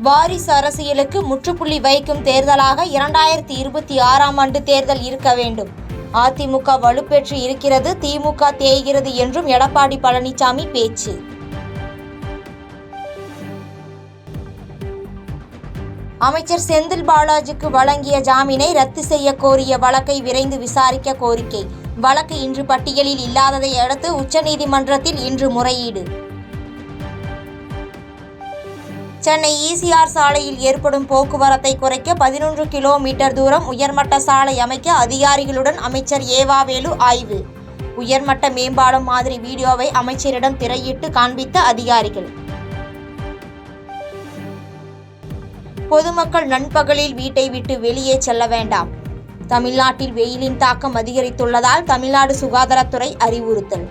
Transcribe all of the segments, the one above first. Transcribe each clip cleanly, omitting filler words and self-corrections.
வாரிசு அரசியலுக்கு முற்றுப்புள்ளி வைக்கும் தேர்தலாக 2026ஆம் ஆண்டு தேர்தல் இருக்க வேண்டும். அதிமுக வலுப்பெற்று இருக்கிறது, திமுக தேய்கிறது என்றும் எடப்பாடி பழனிசாமி பேச்சு. அமைச்சர் செந்தில் பாலாஜிக்கு வழங்கிய ஜாமீனை ரத்து செய்ய கோரிய வழக்கை விரைந்து விசாரிக்க கோரிக்கை. வழக்கு இன்று பட்டியலில் இல்லாததை அடுத்து உச்சநீதிமன்றத்தில் இன்று முறையீடு. சென்னை ECR சாலையில் ஏற்படும் போக்குவரத்தை குறைக்க 11 கிலோமீட்டர் தூரம் உயர்மட்ட சாலை அமைக்க அதிகாரிகளுடன் அமைச்சர் ஏவாவேலு ஆய்வு. உயர்மட்ட மேம்பாலம் மாதிரி வீடியோவை அமைச்சரிடம் திரையிட்டு காண்பித்த அதிகாரிகள். பொதுமக்கள் நண்பகலில் வீட்டை விட்டு வெளியே செல்ல வேண்டாம். தமிழ்நாட்டில் வெயிலின் தாக்கம் அதிகரித்துள்ளதால் தமிழ்நாடு சுகாதாரத்துறை அறிவுறுத்தல்.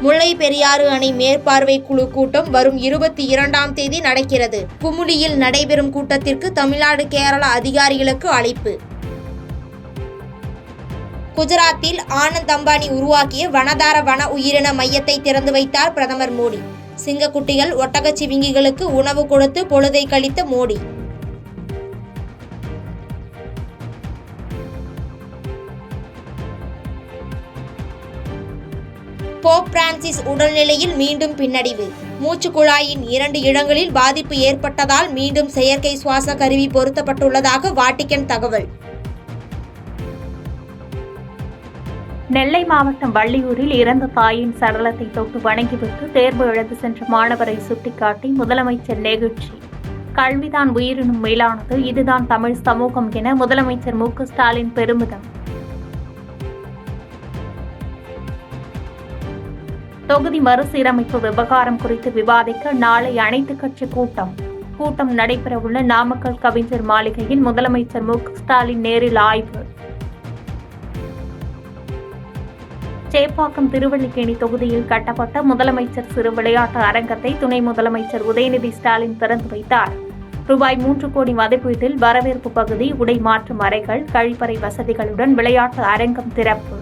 முல்லை பெரியாறு அணை மேற்பார்வை குழு கூட்டம் வரும் 22ஆம் தேதி நடக்கிறது. குமுளியில் நடைபெறும் கூட்டத்திற்கு தமிழ்நாடு கேரள அதிகாரிகளுக்கு அழைப்பு. குஜராத்தில் ஆனந்த் அம்பானி உருவாக்கிய வனதார வன உயிரின மையத்தை திறந்து வைத்தார் பிரதமர் மோடி. சிங்கக்குட்டிகள், ஒட்டகச்சிவிங்கிகளுக்கு உணவு கொடுத்து பொழுதை கழித்த மோடி. போப் பிரான்சிஸ் உடல்நிலையில் மீண்டும் பின்னடைவு. மூச்சு குழாயின் 2 இடங்களில் பாதிப்பு ஏற்பட்டதால் மீண்டும் செயற்கை சுவாச கருவி பொருத்தப்பட்டுள்ளதாக வாட்டிக்கன் தகவல். நெல்லை மாவட்டம் வள்ளியூரில் இறந்த தாயின் சடலத்தை தொட்டு வணங்கிவிட்டு தேர்வு எழுத சென்ற மாணவரை சுட்டிக்காட்டி முதலமைச்சர் நெகிழ்ச்சி. கல்விதான் உயிரினும் மேலானது, இதுதான் தமிழ் சமூகம் என முதலமைச்சர் மு.க. ஸ்டாலின் பெருமிதம். தொகுதி மறுசீரமைப்பு விவகாரம் குறித்து விவாதிக்க நாளை அனைத்துக் கட்சி கூட்டம் நடைபெறவுள்ள நாமக்கல் கவிஞர் மாளிகையில் முதலமைச்சர் மு.க. ஸ்டாலின் நேரில் ஆய்வு. சேப்பாக்கம் திருவல்லிக்கேணி தொகுதியில் கட்டப்பட்ட முதலமைச்சர் சிறு விளையாட்டு அரங்கத்தை துணை முதலமைச்சர் உதயநிதி ஸ்டாலின் திறந்து வைத்தார். ரூபாய் 3 கோடி மதிப்பீட்டில் வரவேற்பு பகுதி, உடை மாற்றும் அறைகள், கழிப்பறை வசதிகளுடன் விளையாட்டு அரங்கம் திறப்பு.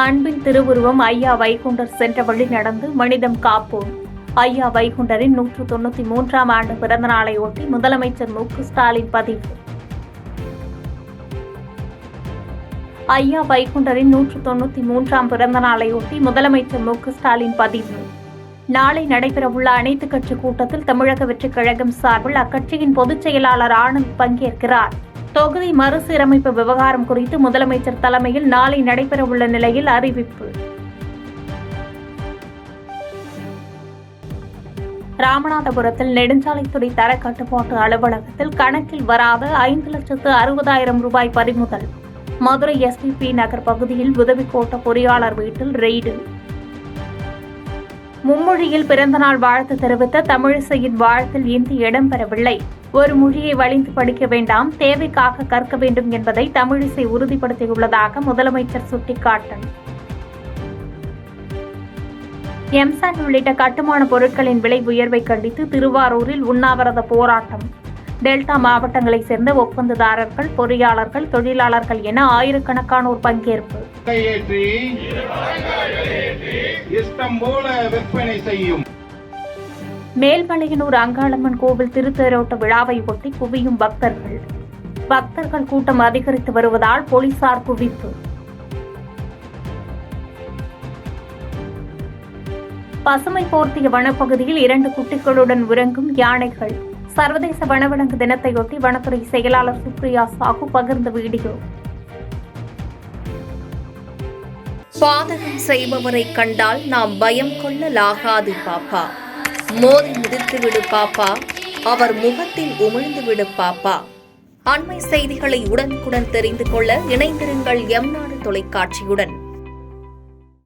அன்பின் திருவுருவம் ஐயா வைகுண்டர் சென்ற வழி நடந்து மனிதம் காப்போம். ஐயா வைகுண்டரின் 193ஆம் ஆண்டு பிறந்த நாளையொட்டி முதலமைச்சர் மு.க. ஸ்டாலின் பதிவு. ஐயா வைகுண்டரின் 193ஆம் பிறந்த நாளையொட்டி முதலமைச்சர் மு.க. ஸ்டாலின் பதிவு. நாளை நடைபெறவுள்ள அனைத்துக் கட்சி கூட்டத்தில் தமிழக வெற்றிக் கழகம் சார்பில் அக்கட்சியின் பொதுச் செயலாளர் ஆனந்த் பங்கேற்கிறார். தொகுதி மறுசீரமைப்பு விவகாரம் குறித்து முதலமைச்சர் தலைமையில் நாளை நடைபெறவுள்ள நிலையில் அறிவிப்பு. ராமநாதபுரத்தில் நெடுஞ்சாலைத்துறை தர கட்டுப்பாட்டு அலுவலகத்தில் கணக்கில் வராத 5,60,000 ரூபாய் பறிமுதல். மதுரை SPP நகர் பகுதியில் உதவி கோட்ட பொறியாளர் வீட்டில் ரெய்டு. மும்மொழியில் பிறந்தநாள் வாழ்த்து தெரிவித்த தமிழிசையின் வாழ்த்தில் இந்தி இடம்பெறவில்லை. ஒரு மொழியை வலிந்து படிக்க வேண்டாம், தேவைக்காக கற்க வேண்டும் என்பதை தமிழிசை உறுதிப்படுத்தியுள்ளதாக முதலமைச்சர் சுட்டிக்காட்டல். எம்சாண்ட் உள்ளிட்ட கட்டுமான பொருட்களின் விலை உயர்வை கண்டித்து திருவாரூரில் உண்ணாவிரத போராட்டம். டெல்டா மாவட்டங்களைச் சேர்ந்த ஒப்பந்ததாரர்கள், பொறியாளர்கள், தொழிலாளர்கள் என ஆயிரக்கணக்கானோர் பங்கேற்பு. மேல்மலையனூர் அங்காளம்மன் கோவில் திருத்தேரோட்ட விழாவை ஒட்டி குவியும் பக்தர்கள் கூட்டம் அதிகரித்து வருவதால் போலீசார் குவிப்பு. பசுமை போர்த்திய வனப்பகுதியில் 2 குட்டிகளுடன் உறங்கும் யானைகள். சர்வதேச வனவிலங்கு தினத்தையொட்டி வனத்துறை செயலாளர் சுப்ரியா சாகு பகிர்ந்த வீடியோ. பாதகம் செய்பவரை கண்டால் நாம் பயம் கொள்ளலாகாது பாப்பா. மோதி மிதித்துவிடு பாப்பா, அவர் முகத்தில் உமிழ்ந்துவிடு பாப்பா. அண்மை செய்திகளை உடனுக்குடன் தெரிந்து கொள்ள இணைந்திருங்கள் எம் நாடு தொலைக்காட்சியுடன்.